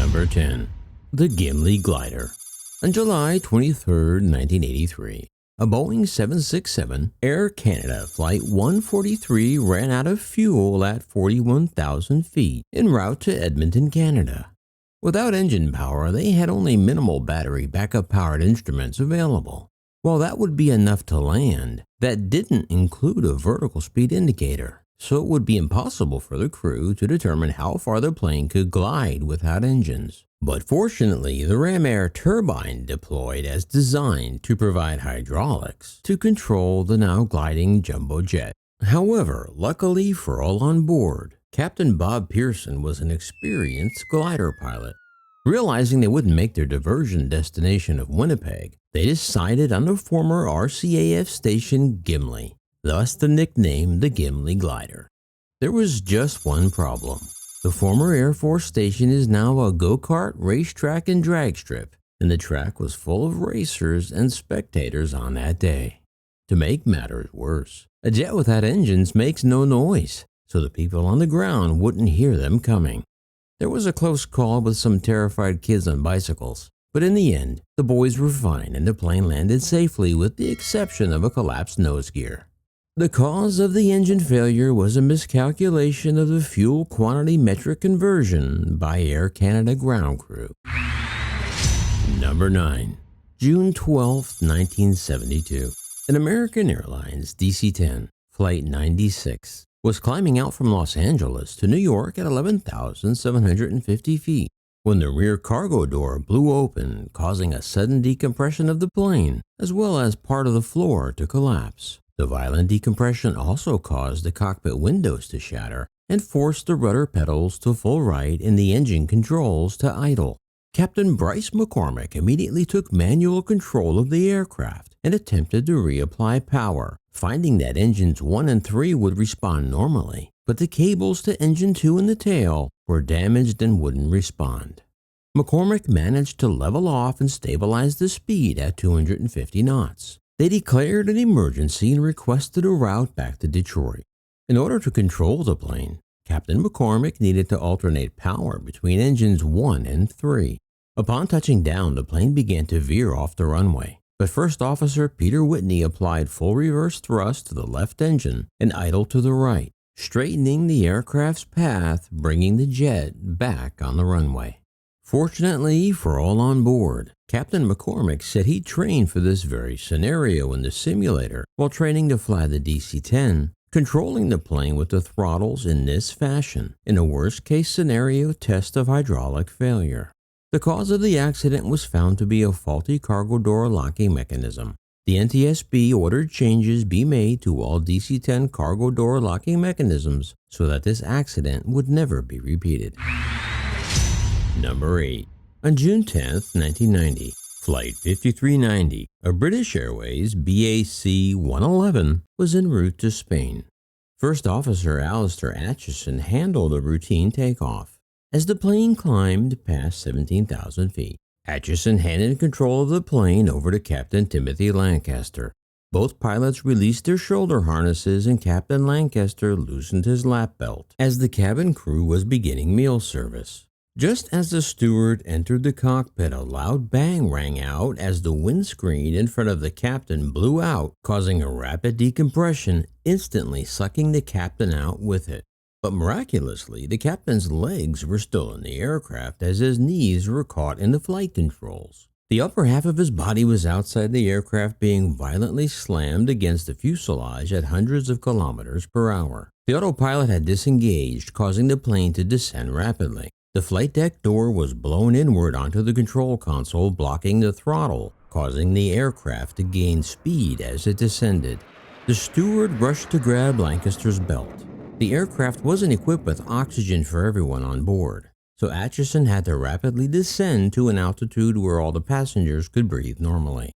Number 10. The Gimli Glider. On July 23, 1983, a Boeing 767 Air Canada Flight 143 ran out of fuel at 41,000 feet en route to Edmonton, Canada. Without engine power, they had only minimal battery backup-powered instruments available. While that would be enough to land, that didn't include a vertical speed indicator, so it would be impossible for the crew to determine how far the plane could glide without engines. But fortunately, the ram air turbine deployed as designed to provide hydraulics to control the now gliding jumbo jet. However, luckily for all on board, Captain Bob Pearson was an experienced glider pilot. Realizing they wouldn't make their diversion destination of Winnipeg, they decided on the former RCAF station Gimli, thus the nickname the Gimli Glider. There was just one problem. The former Air Force station is now a go-kart, racetrack, and drag strip, and the track was full of racers and spectators on that day. To make matters worse, a jet without engines makes no noise, so the people on the ground wouldn't hear them coming. There was a close call with some terrified kids on bicycles, but in the end, the boys were fine and the plane landed safely with the exception of a collapsed nose gear. The cause of the engine failure was a miscalculation of the fuel quantity metric conversion by Air Canada ground crew. Number 9. June 12, 1972. An American Airlines DC-10, Flight 96, was climbing out from Los Angeles to New York at 11,750 feet when the rear cargo door blew open, causing a sudden decompression of the plane, as well as part of the floor to collapse. The violent decompression also caused the cockpit windows to shatter and forced the rudder pedals to full right and the engine controls to idle. Captain Bryce McCormick immediately took manual control of the aircraft and attempted to reapply power, finding that engines 1 and 3 would respond normally, but the cables to engine 2 and the tail were damaged and wouldn't respond. McCormick managed to level off and stabilize the speed at 250 knots. They declared an emergency and requested a route back to Detroit. In order to control the plane, Captain McCormick needed to alternate power between engines 1 and 3. Upon touching down, the plane began to veer off the runway, but First Officer Peter Whitney applied full reverse thrust to the left engine and idled to the right, straightening the aircraft's path, bringing the jet back on the runway. Fortunately for all on board, Captain McCormick said he trained for this very scenario in the simulator while training to fly the DC-10, controlling the plane with the throttles in this fashion in a worst-case scenario test of hydraulic failure. The cause of the accident was found to be a faulty cargo door locking mechanism. The NTSB ordered changes be made to all DC-10 cargo door locking mechanisms so that this accident would never be repeated. Number 8. On June 10, 1990, Flight 5390, a British Airways BAC 111, was en route to Spain. First Officer Alistair Atchison handled a routine takeoff. As the plane climbed past 17,000 feet, Atchison handed control of the plane over to Captain Timothy Lancaster. Both pilots released their shoulder harnesses and Captain Lancaster loosened his lap belt as the cabin crew was beginning meal service. Just as the steward entered the cockpit, a loud bang rang out as the windscreen in front of the captain blew out, causing a rapid decompression, instantly sucking the captain out with it. But miraculously, the captain's legs were still in the aircraft as his knees were caught in the flight controls. The upper half of his body was outside the aircraft, being violently slammed against the fuselage at hundreds of kilometers per hour. The autopilot had disengaged, causing the plane to descend rapidly. The flight deck door was blown inward onto the control console, blocking the throttle, causing the aircraft to gain speed as it descended. The steward rushed to grab Lancaster's belt. The aircraft wasn't equipped with oxygen for everyone on board, so Atchison had to rapidly descend to an altitude where all the passengers could breathe normally.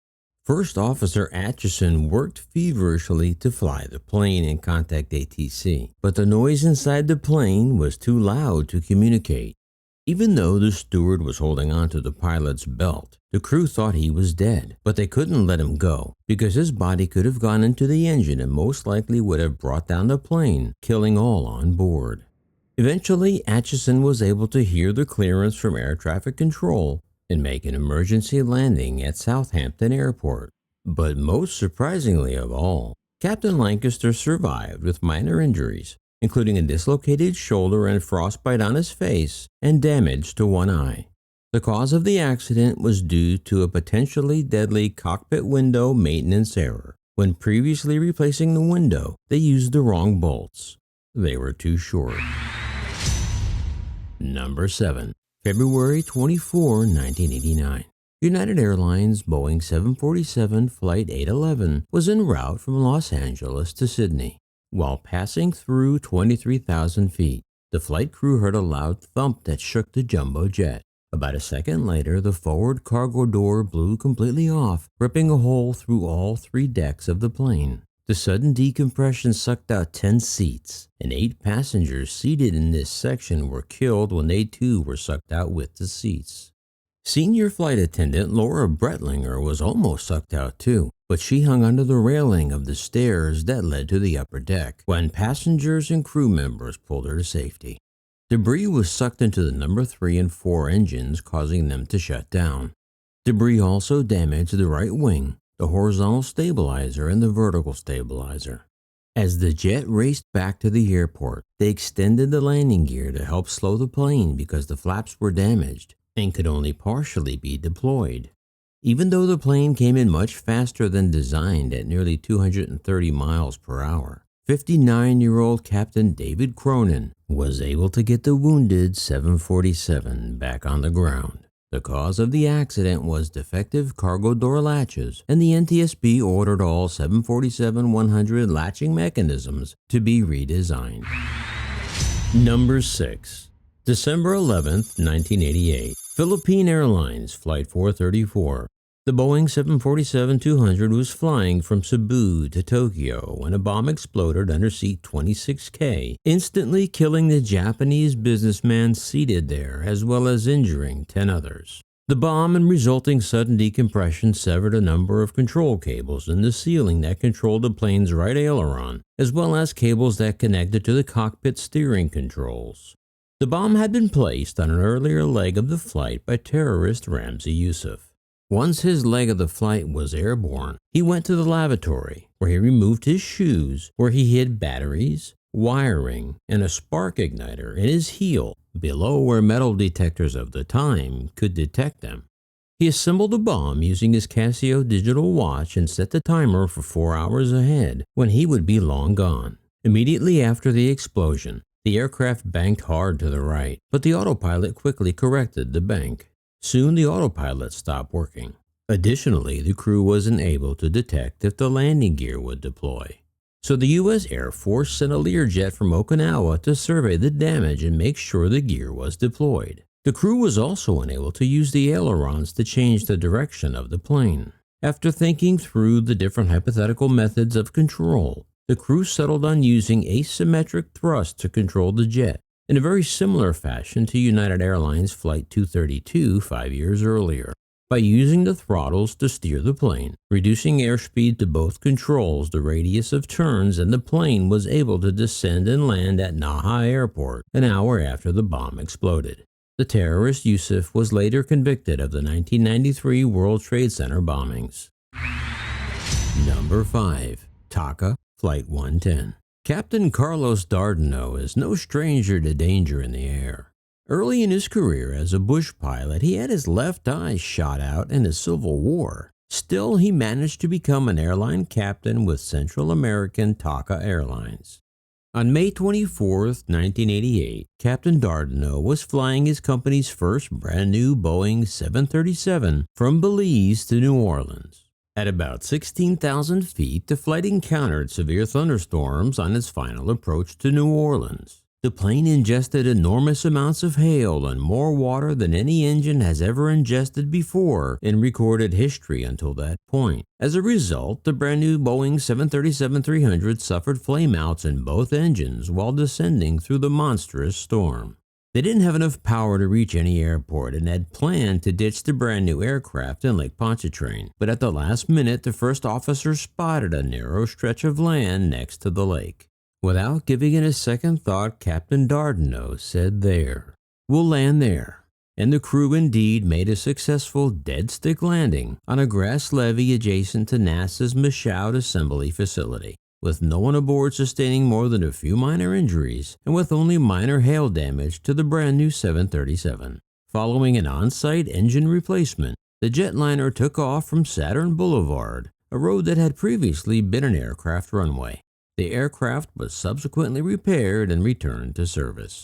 First Officer Atchison worked feverishly to fly the plane and contact ATC, but the noise inside the plane was too loud to communicate. Even though the steward was holding onto the pilot's belt, the crew thought he was dead, but they couldn't let him go because his body could have gone into the engine and most likely would have brought down the plane, killing all on board. Eventually, Atchison was able to hear the clearance from air traffic control and make an emergency landing at Southampton Airport. But most surprisingly of all, Captain Lancaster survived with minor injuries, including a dislocated shoulder and frostbite on his face and damage to one eye. The cause of the accident was due to a potentially deadly cockpit window maintenance error. When previously replacing the window, they used the wrong bolts. They were too short. Number 7. February 24, 1989. United Airlines Boeing 747 Flight 811 was en route from Los Angeles to Sydney. While passing through 23,000 feet, the flight crew heard a loud thump that shook the jumbo jet. About a second later, the forward cargo door blew completely off, ripping a hole through all 3 decks of the plane. The sudden decompression sucked out 10 seats, and 8 passengers seated in this section were killed when they too were sucked out with the seats. Senior flight attendant Laura Bretlinger was almost sucked out too, but she hung onto the railing of the stairs that led to the upper deck when passengers and crew members pulled her to safety. Debris was sucked into the number 3 and 4 engines, causing them to shut down. Debris also damaged the right wing, the horizontal stabilizer, and the vertical stabilizer. As the jet raced back to the airport, they extended the landing gear to help slow the plane because the flaps were damaged and could only partially be deployed. Even though the plane came in much faster than designed at nearly 230 miles per hour, 59-year-old Captain David Cronin was able to get the wounded 747 back on the ground. The cause of the accident was defective cargo door latches, and the NTSB ordered all 747-100 latching mechanisms to be redesigned. Number 6. December 11, 1988. Philippine Airlines Flight 434. The Boeing 747-200 was flying from Cebu to Tokyo when a bomb exploded under seat 26K, instantly killing the Japanese businessman seated there as well as injuring 10 others. The bomb and resulting sudden decompression severed a number of control cables in the ceiling that controlled the plane's right aileron, as well as cables that connected to the cockpit steering controls. The bomb had been placed on an earlier leg of the flight by terrorist Ramzi Youssef. Once his leg of the flight was airborne, he went to the lavatory, where he removed his shoes, where he hid batteries, wiring, and a spark igniter in his heel, below where metal detectors of the time could detect them. He assembled the bomb using his Casio digital watch and set the timer for 4 hours ahead, when he would be long gone. Immediately after the explosion, the aircraft banked hard to the right, but the autopilot quickly corrected the bank. Soon the autopilot stopped working. Additionally, the crew wasn't able to detect if the landing gear would deploy. So the U.S. Air Force sent a Learjet from Okinawa to survey the damage and make sure the gear was deployed. The crew was also unable to use the ailerons to change the direction of the plane. After thinking through the different hypothetical methods of control, the crew settled on using asymmetric thrust to control the jet, in a very similar fashion to United Airlines Flight 232 5 years earlier. By using the throttles to steer the plane, reducing airspeed to both controls the radius of turns, and the plane was able to descend and land at Naha Airport an hour after the bomb exploded. The terrorist Youssef was later convicted of the 1993 World Trade Center bombings. Number 5. TACA Flight 110. Captain Carlos Dardanel is no stranger to danger in the air. Early in his career as a bush pilot, he had his left eye shot out in the Civil War. Still, he managed to become an airline captain with Central American TACA Airlines. On May 24, 1988, Captain Dardanel was flying his company's first brand new Boeing 737 from Belize to New Orleans. At about 16,000 feet, the flight encountered severe thunderstorms on its final approach to New Orleans. The plane ingested enormous amounts of hail and more water than any engine has ever ingested before in recorded history until that point. As a result, the brand new Boeing 737-300 suffered flameouts in both engines while descending through the monstrous storm. They didn't have enough power to reach any airport and had planned to ditch the brand new aircraft in Lake Pontchartrain, but at the last minute the first officer spotted a narrow stretch of land next to the lake. Without giving it a second thought, Captain Dardanot said there, "We'll land there." And the crew indeed made a successful dead-stick landing on a grass levee adjacent to NASA's Michoud Assembly Facility, with no one aboard sustaining more than a few minor injuries and with only minor hail damage to the brand new 737. Following an on-site engine replacement, the jetliner took off from Saturn Boulevard, a road that had previously been an aircraft runway. The aircraft was subsequently repaired and returned to service.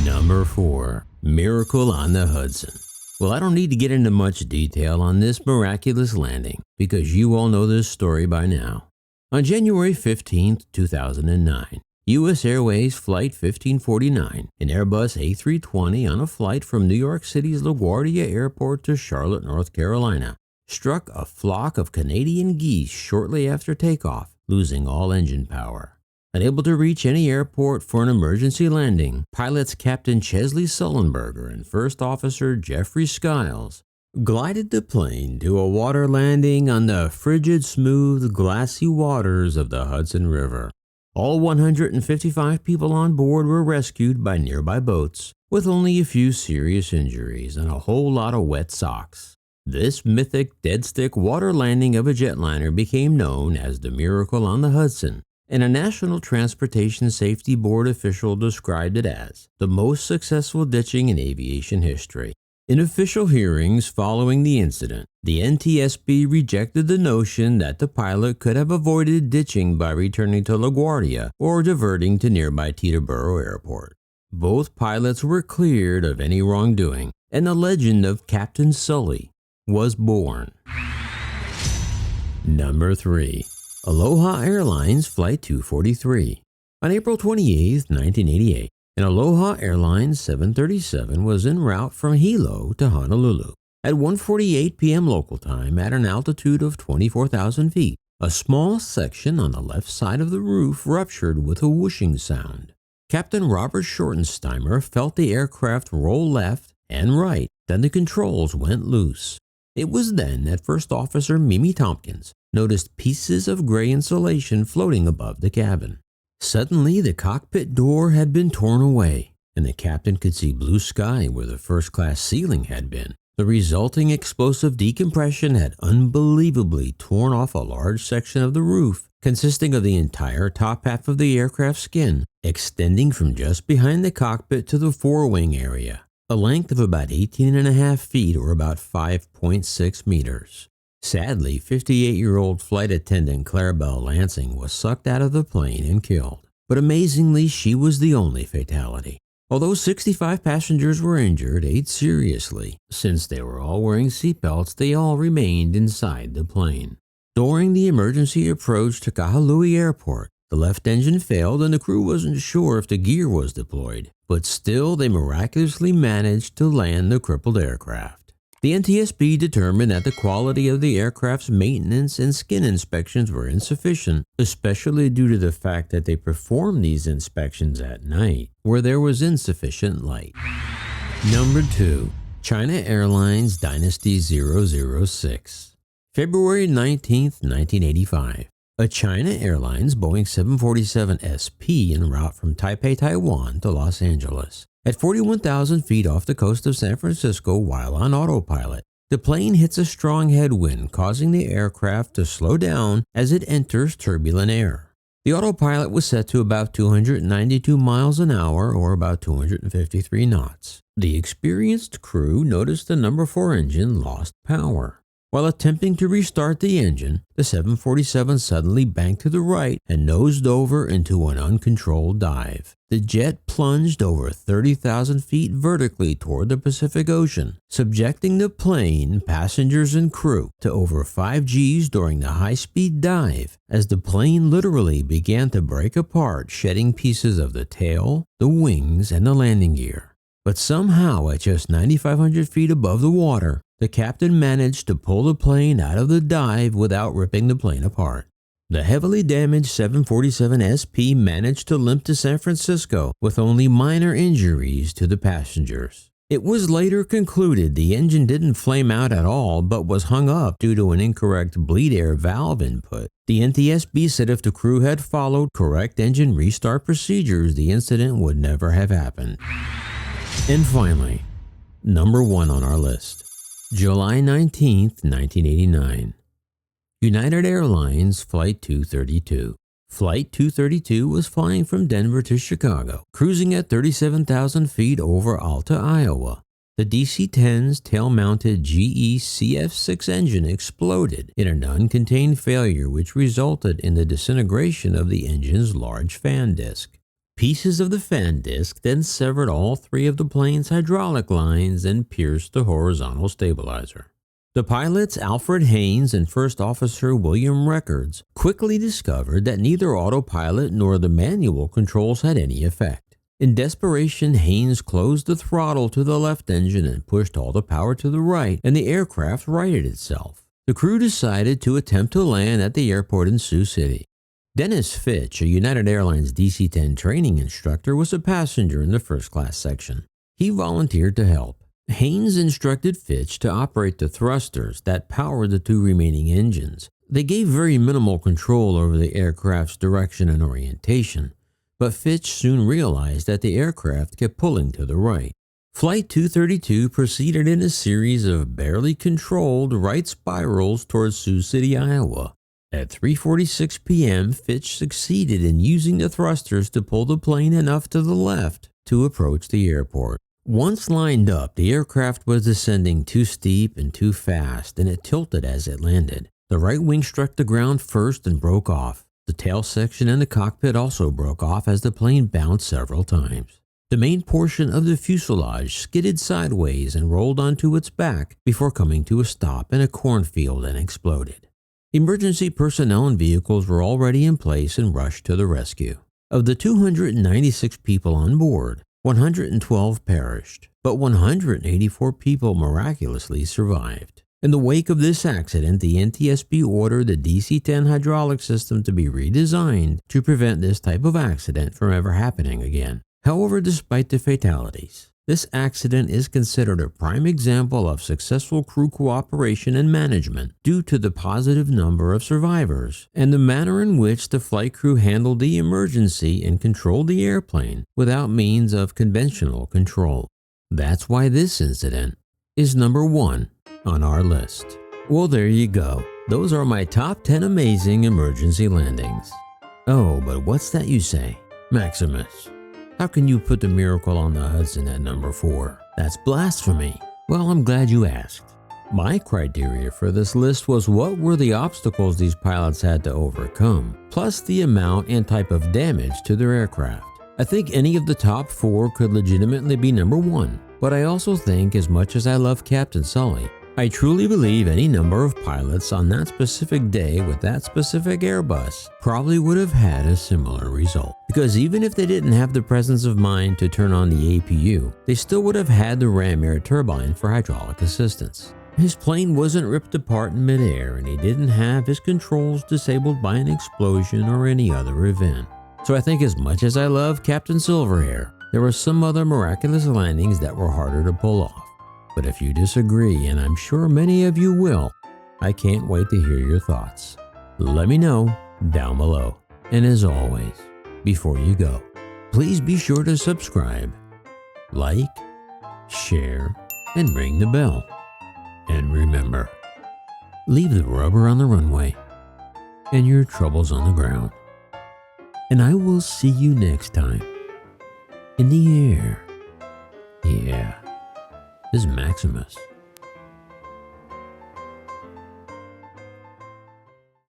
Number 4. Miracle on the Hudson. Well, I don't need to get into much detail on this miraculous landing because you all know this story by now. On January 15, 2009, U.S. Airways Flight 1549, an Airbus A320 on a flight from New York City's LaGuardia Airport to Charlotte, North Carolina, struck a flock of Canadian geese shortly after takeoff, losing all engine power. Unable to reach any airport for an emergency landing, pilots Captain Chesley Sullenberger and First Officer Jeffrey Skiles glided the plane to a water landing on the frigid, smooth, glassy waters of the Hudson River. All 155 people on board were rescued by nearby boats, with only a few serious injuries and a whole lot of wet socks. This mythic dead-stick water landing of a jetliner became known as the Miracle on the Hudson, and a National Transportation Safety Board official described it as the most successful ditching in aviation history. In official hearings following the incident, the NTSB rejected the notion that the pilot could have avoided ditching by returning to LaGuardia or diverting to nearby Teterboro Airport. Both pilots were cleared of any wrongdoing, and the legend of Captain Sully was born. Number 3. Aloha Airlines Flight 243. On April 28, 1988, an Aloha Airlines 737 was en route from Hilo to Honolulu. At 1:48 p.m. local time at an altitude of 24,000 feet, a small section on the left side of the roof ruptured with a whooshing sound. Captain Robert Schortensteimer felt the aircraft roll left and right, then the controls went loose. It was then that First Officer Mimi Tompkins noticed pieces of gray insulation floating above the cabin. Suddenly, the cockpit door had been torn away, and the captain could see blue sky where the first-class ceiling had been. The resulting explosive decompression had unbelievably torn off a large section of the roof, consisting of the entire top half of the aircraft's skin, extending from just behind the cockpit to the forewing area, a length of about 18.5 feet or about 5.6 meters. Sadly, 58-year-old flight attendant Clarabelle Lansing was sucked out of the plane and killed. But amazingly, she was the only fatality. Although 65 passengers were injured, 8 seriously. Since they were all wearing seatbelts, they all remained inside the plane. During the emergency approach to Kahului Airport, the left engine failed and the crew wasn't sure if the gear was deployed, but still they miraculously managed to land the crippled aircraft. The NTSB determined that the quality of the aircraft's maintenance and skin inspections were insufficient, especially due to the fact that they performed these inspections at night, where there was insufficient light. Number 2. China Airlines Dynasty 006. February 19, 1985. A China Airlines Boeing 747 SP en route from Taipei, Taiwan to Los Angeles. At 41,000 feet off the coast of San Francisco while on autopilot, the plane hits a strong headwind, causing the aircraft to slow down as it enters turbulent air. The autopilot was set to about 292 miles an hour or about 253 knots. The experienced crew noticed the number 4 engine lost power. While attempting to restart the engine, the 747 suddenly banked to the right and nosed over into an uncontrolled dive. The jet plunged over 30,000 feet vertically toward the Pacific Ocean, subjecting the plane, passengers, and crew to over 5 Gs during the high-speed dive as the plane literally began to break apart, shedding pieces of the tail, the wings, and the landing gear. But somehow, at just 9,500 feet above the water, the captain managed to pull the plane out of the dive without ripping the plane apart. The heavily damaged 747 SP managed to limp to San Francisco with only minor injuries to the passengers. It was later concluded the engine didn't flame out at all but was hung up due to an incorrect bleed air valve input. The NTSB said if the crew had followed correct engine restart procedures, the incident would never have happened. And finally, number 1 on our list. July 19, 1989. United Airlines Flight 232. Flight 232 was flying from Denver to Chicago, cruising at 37,000 feet over Alta, Iowa. The DC-10's tail-mounted GE CF6 engine exploded in an uncontained failure which resulted in the disintegration of the engine's large fan disc. Pieces of the fan disc then severed all 3 of the plane's hydraulic lines and pierced the horizontal stabilizer. The pilots Alfred Haynes and First Officer William Records quickly discovered that neither autopilot nor the manual controls had any effect. In desperation, Haynes closed the throttle to the left engine and pushed all the power to the right, and the aircraft righted itself. The crew decided to attempt to land at the airport in Sioux City. Dennis Fitch, a United Airlines DC-10 training instructor, was a passenger in the first-class section. He volunteered to help. Haynes instructed Fitch to operate the thrusters that powered the 2 remaining engines. They gave very minimal control over the aircraft's direction and orientation, but Fitch soon realized that the aircraft kept pulling to the right. Flight 232 proceeded in a series of barely controlled right spirals towards Sioux City, Iowa. At 3:46 p.m., Fitch succeeded in using the thrusters to pull the plane enough to the left to approach the airport. Once lined up, the aircraft was descending too steep and too fast, and it tilted as it landed. The right wing struck the ground first and broke off. The tail section and the cockpit also broke off as the plane bounced several times. The main portion of the fuselage skidded sideways and rolled onto its back before coming to a stop in a cornfield and exploded. Emergency personnel and vehicles were already in place and rushed to the rescue. Of the 296 people on board, 112 perished, but 184 people miraculously survived. In the wake of this accident, the NTSB ordered the DC-10 hydraulic system to be redesigned to prevent this type of accident from ever happening again. However, despite the fatalities, this accident is considered a prime example of successful crew cooperation and management due to the positive number of survivors and the manner in which the flight crew handled the emergency and controlled the airplane without means of conventional control. That's why this incident is number 1 on our list. Well, there you go. Those are my top 10 amazing emergency landings. Oh, but what's that you say? Maximus, how can you put the Miracle on the Hudson at number 4? That's blasphemy. Well, I'm glad you asked. My criteria for this list was what were the obstacles these pilots had to overcome, plus the amount and type of damage to their aircraft. I think any of the top 4 could legitimately be number 1, but I also think as much as I love Captain Sully, I truly believe any number of pilots on that specific day with that specific Airbus probably would have had a similar result. Because even if they didn't have the presence of mind to turn on the APU, they still would have had the ram air turbine for hydraulic assistance. His plane wasn't ripped apart in midair, and he didn't have his controls disabled by an explosion or any other event. So I think as much as I love Captain Silverhair, there were some other miraculous landings that were harder to pull off. But if you disagree, and I'm sure many of you will, I can't wait to hear your thoughts. Let me know down below. And as always, before you go, please be sure to subscribe, like, share, and ring the bell. And remember, leave the rubber on the runway and your troubles on the ground. And I will see you next time in the air. Yeah. This is Maximus.